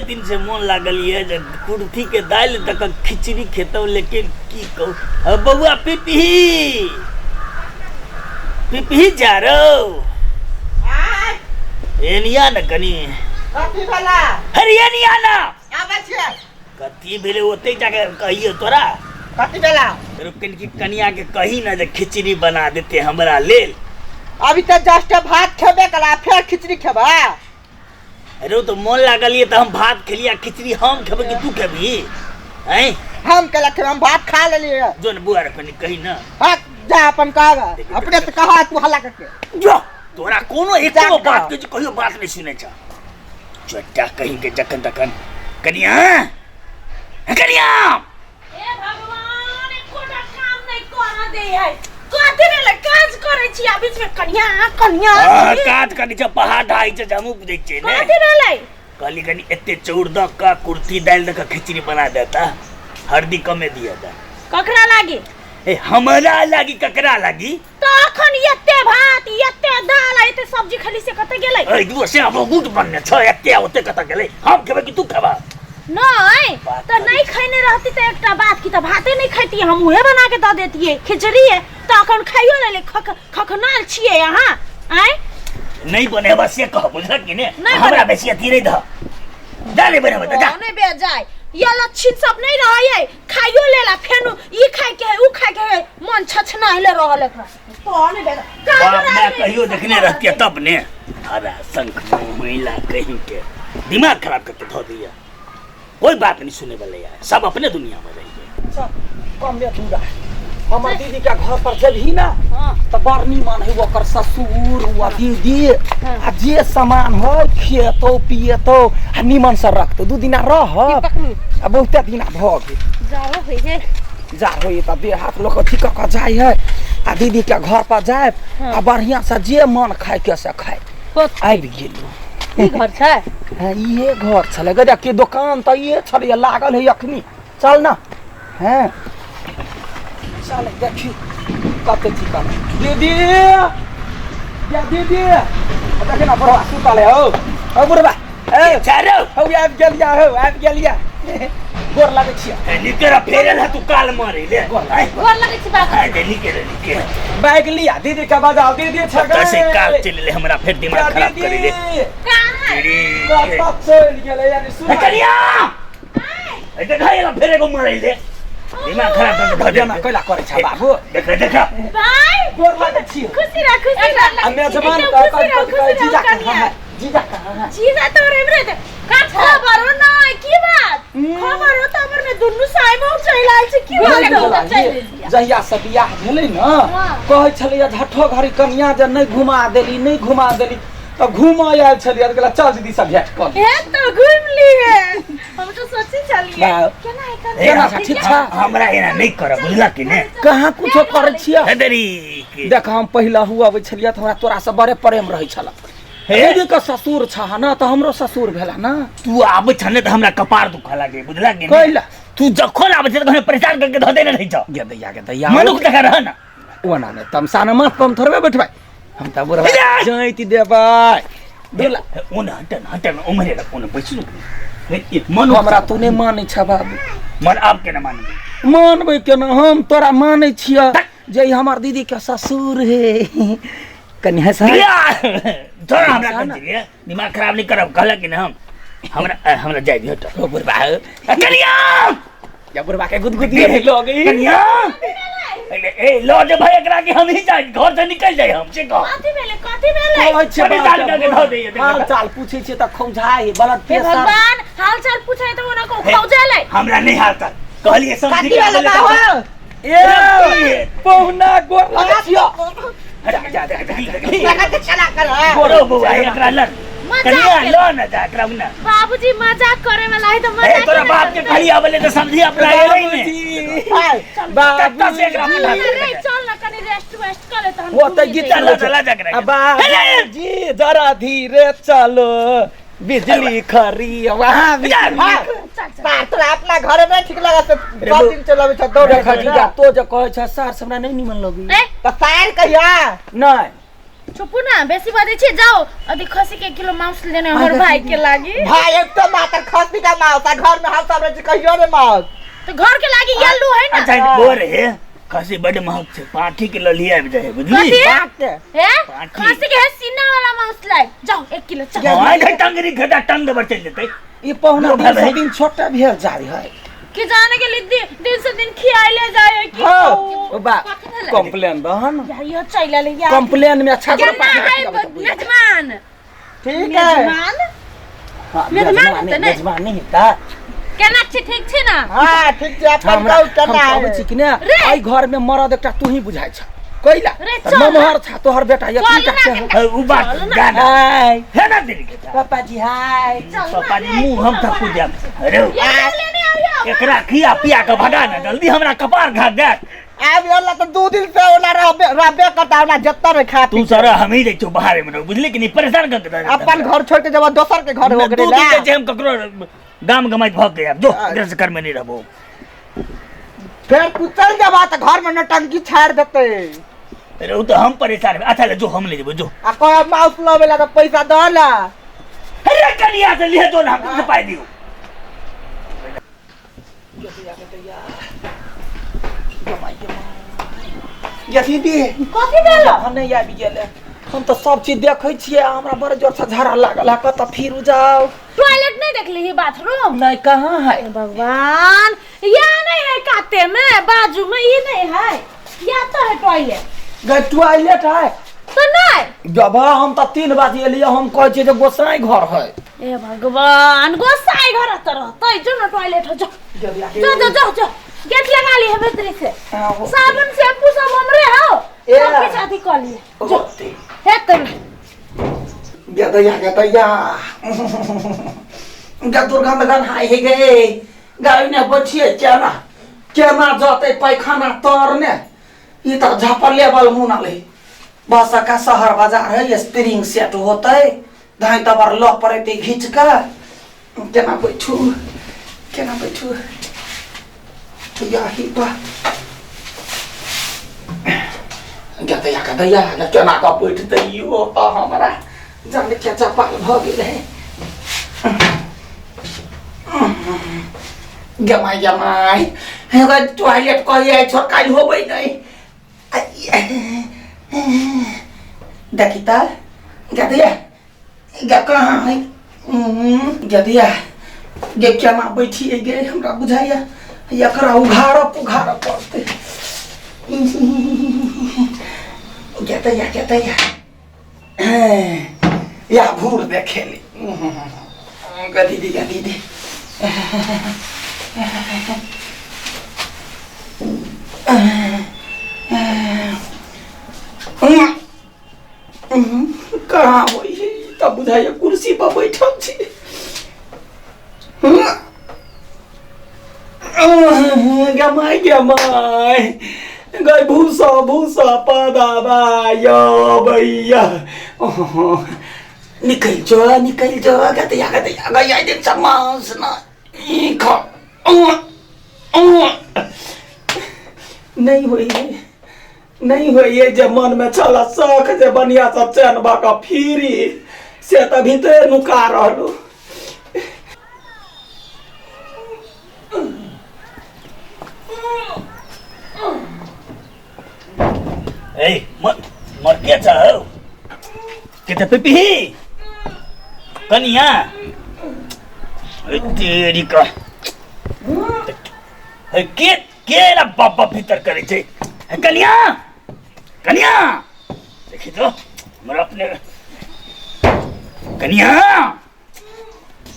दिन से मन लागल है जे कुर्थी के दाल तक खिचड़ी खेतौ, लेकिन की कहू बउआ पिपही जा रो एनिया न कनी कथी वाला हरियानिया ना आबै छै कथी भेले ओते जाके कहियो तोरा कथी वाला रुकन की कनिया के कही ना जे खिचड़ी बना देते हमरा लेल। अभी तो जस्ट भात खेबे कला फिर खिचड़ी खेबा। अरे तो मन लागल है तो हम भात खेलिया, खिचड़ी हम खेबे कि तू खेबी हैं? हम कला खेब, हम भात खा लेलिए। जो न बुआ रखनी कही ना हां जा अपन कहा अपने से कहा तू हल्ला करके जो तोरा कोनो एको बात के कहियो बात नहीं सुने छ चट्टा कहीं के जखन तखन कनिया कनिया ए भगवान एकोटा काम नहीं कर दे है कथि ने काज करे छी आ बीच में कनिया काज कनी छ पहाड़ ढाई छ हमू बुझै छै ने कथि भेलै कली कनी एते चौड़ द का कुर्ती दाल द का खिचड़ी बना देता, हल्दी कमे दिया दा ककरा लागी ए हमरा लागी ककरा लागी तो अखन एते भात एते दाल एते सब्जी खली से कते गेलै ए दू से अब गुट बनने छ एते ओते कते गेलै हम खेबे कि तू खेबा नहीं तो नहीं खैने रहती तो एकटा बात की तो भाते नहीं खाती हम उहे बना के द देतिए खिचड़ी है तो अखन खाइयो ले खखनाल छिए यहां आय नहीं बने बस ये कह बुझल कि ने हमरा बेसी अथी नहीं ध डाले बने बता जा नहीं बे जाय ये लक्षण सब नहीं रहै खाइयो लेला फेनु ई खाइ के उ खाइ के मन छछना hele रहल एकरा तो नहीं बे बाप मैं कहियो देखने रहती तब ने अरे संख महिला कहीं के दिमाग खराब करके धो दिया, कोई बात नहीं सुने वाले यार, सब अपने दुनिया में रहिए। कम में दूरा हमर दीदी के घर पर जबही ना तो बरनी मान है ओकर ससुर हुआ दीदी आ जे सामान हो खेतो पिएतो आ निमन से रखतो दू दिना रह आ बहुते दिना भ गेल जाओ होई है जा होई त देह हाथ लोक ठीक क जाय है आ दीदी के घर पर जाए आ बढ़िया से जे मन खाए के से खाए आबि गेलू ई घर छै हां ये घर छले गदा के दुकान त ये छले लागल है अखनी चल ना हैं चल देखी कते ठीक दीदी या दीदी देखे ना बड़ा सुतले हो बुढ़बा ए चारो हो आबि गेलिया गोर लागै छियै निकेरा फेरल है तू काल मारे ले गोर लगै छी बाबा दे निकेरा बैग लिया दीदी का बजाओ दीदी छगै कैसे काल चले ले हमरा फिर दिमाग खराब कर ले कहां कत चल गेले यानी सुन कनिया ए देखाइला फेरे को मारे ले दिमाग खराब कर धो देना कइला करे छ बाबू देख भाई गोर लागै छियै खुशी रह हमें जमान का जीजा कहां जीजा तोरे रे का खबर हो ना की बात खबर हो त हमर में दुनु साइब हो चैलाल छै की बात जहिया से बियाह भेलै न कहै छलै झट्ठो घरी कन्या जे नहीं घुमा देली तो घूम आयल छलिए गेला चल दीदी सब भेट कर ए तो घूम लिए हम तो सोची चलिए केना ठीक छ हमरा एना नहीं कर बुझला कि ने कहां कुछो करै छियै हेदरी देख हम पहिला हुआ आबै छलिए त हमरा तोरा से बड़े प्रेम रहै छला हेदी के ससुर छ ना त हमरो ससुर भेला ना तू आबै छने त हमरा कपार दुखा लागे बुझला कि कइला तू जखन आबै छ त हमरा परेशान करके धो देने रही छ गे दैया मनुख तक रह ना ओना ने तमसाना मत पम थोड़बे बैठबै हम त बुढ़वा जैती देबै देला ओना हटन उमरे ला कोन पैसु मनु हमरा तू नहीं मानै छ बाबू मन आप के न मानबे मानबै केना हम तोरा मानै छियै जे हमर दीदी के ससुर हे कनी हंसा थोड़ा हमरा कर दिए दिमाग खराब नहीं करब कहला कि ना हमरा जाय दियो तो बुढ़बा कनिया या बुढ़बा के गुदगुदी लो गई कनिया ए लो दे भाई एकरा के हम ही जाय घर से निकल जाय हम से कह कथि भेले कहै छै परेशान करके धो दे हाल चाल पूछै छै त खौझाई ब्लड हे प्रेशर भगवान हाल चाल पूछै त ओना को खौजाले हमरा नहीं हाल चाल कहलिए समझी के बोले ए पहुना गोर लगा छियो लगा चला कर गोरो बुआ एकरा लड़ कनिया लो न जा एकरा ना बाबूजी मजाक करे वाला है तो मजाक तोरा बाप के खाली आवले त समझी अपना एले में बाबू से एकरा में चल ना कनी रेस्ट कर ले त हम वो त गीत चला जा कर बाबू जी जरा धीरे चलो बिजली खरी वहां भी पार तो अपना घर में ठीक लगा तो 2 दिन चलावे छ दौड़ खजीगा तो जो कहे छ सार हमरा नहीं निमन लगी त सार कहिया नहीं चुपू ना बेसी बात छे जाओ अभी खसी के किलो मांस लेने हमर भाई के लागी भाई एक तो मात्र खस्सी का मांस घर में हम सब रहे कहियो रे मांस तो घर के लागी येलो है ना अच्छा बोर है खसी बड़े महंग छे 5 किलो लिया भी जाए बुझली है खसी के है सीना वाला मांस लाए जाओ 1 किलो चल हां घटंगरी घटा टंग दबर चल जतै ये पहुना दिन छोटा भेल जा रही है कि जाने के लिए दिन से दिन खियाइले जाए कि हां बा कंप्लेन बहन ये चैला ले यार कंप्लेन में अच्छा कर मेजबान ठीक है मेजबान नहीं था केना छी ठीक छै ना हां ठीक छै अपन कहू केना आबै छी कि ने आई घर में मरद एकटा तू ही बुझाय छ कइला नमहर था तोहर बेटा एक उ बात गाना हाय है ना दिल के पापा जी हाय पापा जी मुंह हम तक पूजा अरे एकरा खिया पिया के भगा ना जल्दी हमरा कपार घाट दे आब होला तो 2 दिन से ओला रहबे करता ना जत्ता रे खा तू सर हम ही रहै छौ बाहर में बुझली कि नहीं परेशान कर दे अपन घर छोड़ के जब दोसर के घर हो गेलै ना तू हम ककरो गाम गमाई भग गया जो इधर से कर में नहीं रहबो फिर तू चल जाबा त घर में नटंकी छाड़ देते अरे वो तो हम परेशान अच्छा ले जो हम ले जेबो जो आ कोई माउस लवेला तो पैसा दला अरे कलिया से लिए तो हम से पाई दियो यथी भी कथि भेल हम नहीं आबि गेले हम तो सब चीज देखै छियै हमरा बड़ जोर से झाड़ा लागल है कत फिर जाओ टॉयलेट नहीं देख ली बाथरूम नहीं कहां है भगवान यहाँ नहीं है काते में बाजू में ये नहीं है या तो है टॉयलेट टॉयलेट है तो नहीं जब हम तो 3 बजे एलिए हम कहै छियै जे गोसाई घर है ए भगवान गोसाई घर त रहतै जो न टॉयलेट हो जा गेट लगा ली है भीतर से साबुन शैम्पू सब हमरे हो सबके साथी कर लिए जो है तुम गया दुर्गंध गन हाय हे गे गाय ने बचिए केना जते पैखाना तरने ई त झापर लेवल मुनाले बस का शहर बाजार है स्प्रिंग सेट होतै धाई तबर ल पड़ते घिच का केना बैठू तो यही बा गया केना का बैठते यो त हमरा जाने क्या चपाल भ गेले गमाई हेगा टॉयलेट कहिए छोटकाई होबै नहीं देखिता गदिया ग कहां है गदिया गे केना बैठिए गे हमरा बुझाइया एकरा उघाड़ पड़ते गया या भूर देखेली गदी कहाँ वही तब बुझाइए कुर्सी पर बैठल छी गमाई गई भूसा पदाबा यो भैया निकल जो गतिया गई दिन समास ना नहीं हुई जब मन में चला शौक जे बनिया सब चैन बाका फिरी से तभी तो नुका रहलो ए मर के चाहो किते पिपी कनिया तेरी का के ना बाबा भीतर करे छे कनिया देखी तो हमरा अपने कनिया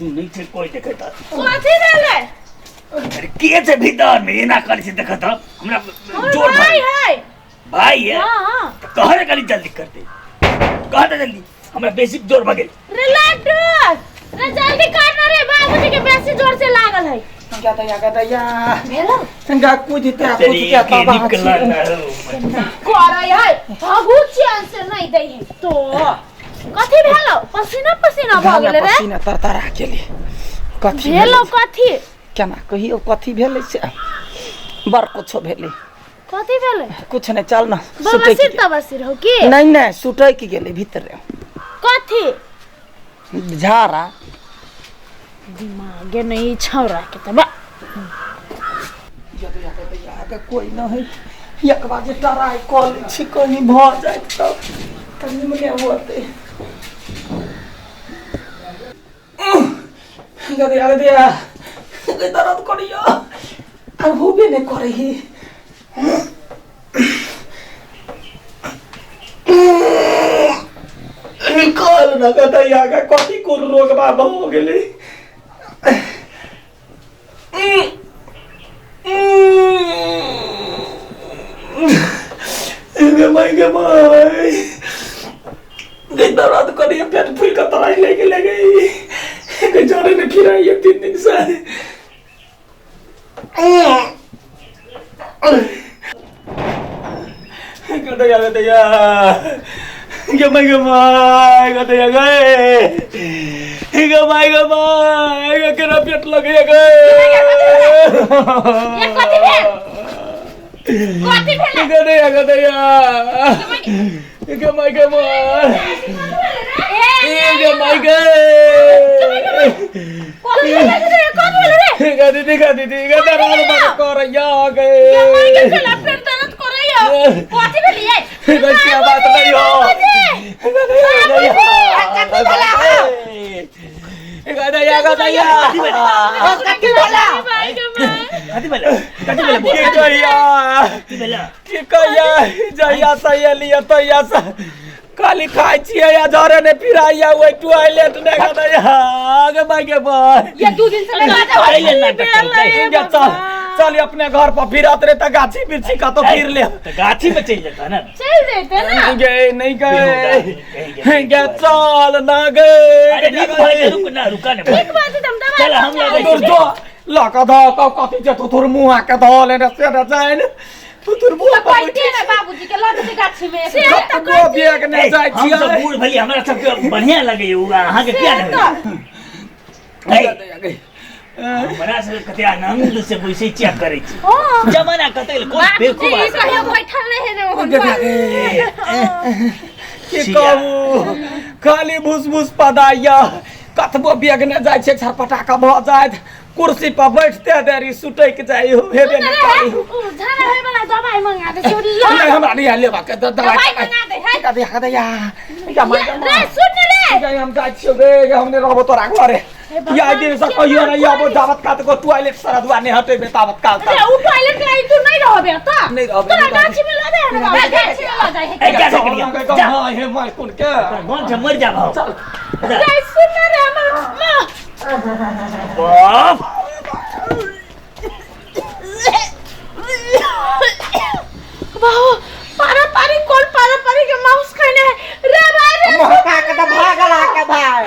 नहीं थे कोई देखता कथि भेले अरे के छे भीतर में ना करे छे देखता हमरा जोर भाई है हां कहरे कनी जल्दी करते कहते जल्दी हमरा बेसिक जोर भगे रे लाडू रे जल्दी करना रे बाबूजी के बेसी जोर से लागल है गया भेलो संगा कुदते तबा कोराई है भागू चैन से नहीं दई है तो कथि भेलो पसीना भ गेले रे पसीना तरतरा गेले कथि भेलो कथि केना कहियो कथि भेले से बड़ कुछो भेले कथी भेले कुछ नहीं चल ना बवासीर तवासीर हो की नहीं नहीं सुटै की गेले भीतर कथी झारा दिमागे नहीं छौरा के तबा कोई न है एक बाजे टराई कॉल छी कहीं भ जाए तब तनी मने होते गदिया के दर्द करियो अब होबे नहीं करे ही निकाल न गदिया का कथी कोन रोग बाबा हो गेले गे माय गे दर्द करिए पेट फूल का तराई लेके ले गई गे जाने ने खिराई 3 दिन से गदया गे माय गदया गए गे माय गे केरा पेट लगे गए ये कथी भेल गदया गे माय गे दीदी दर्द मत कर या गए क्या बात नहीं हो काली खाई छिए या झरे ने फिराइया ओइ टॉयलेट ने गदया आगे भाई के भाई ये 2 दिन से लगा चल चल अपने घर पर फिरत रे त गाछी बिरछी का तो फिर ले तो गाछी में चल जाता ना चल देते ना गए नहीं गए गे चल ना गए अरे रुक ना रुका ना एक बात है तुम चल हम लोग तो लका धा का कथि जे तोर मुंह के धले ने से न जाए न तोर मुंह पर बैठे ना बाबूजी के लगे गाछी में से तो को बिया के नहीं जाय हम सब बूढ़ भली हमरा सब बढ़िया लगे अहाँ के क्या लगे हमरा से कते आनंद से बैसे चेक करे छी जमाना कते कोन बेवकूफ बाबूजी कहियो बैठल नहीं है के कहू खाली भूस पदाइया कतबो बेग न जाय छै छरपटाका भ जाय कुर्सी पर बैठते देरी सुटै के जाय हो हेबे न करी झाना है वाला दवाई मंगा दे छोड़ी नहीं हमरा नहीं लेबा के दवाई मंगा दे है का देखा दे या रे सुन रे हम जाय छियो रे हमने रहबो तोरा घरे या दिन से कहियो न याबो जावत का तो टॉयलेट सरदवा ने हटे बेतावत काल अरे उ टॉयलेट लाई तू नहीं रहबे त नहीं रहबे तोरा गाछी में ला दे ना गाछी में ला जाए ए क्या से करिया जा हां हे माय कोन के कौन से मर जा भाव चल रे सुन रे मां बाप बाबू पारा पारी के माउस खाने रे भाई रे भागा के भागला के भाई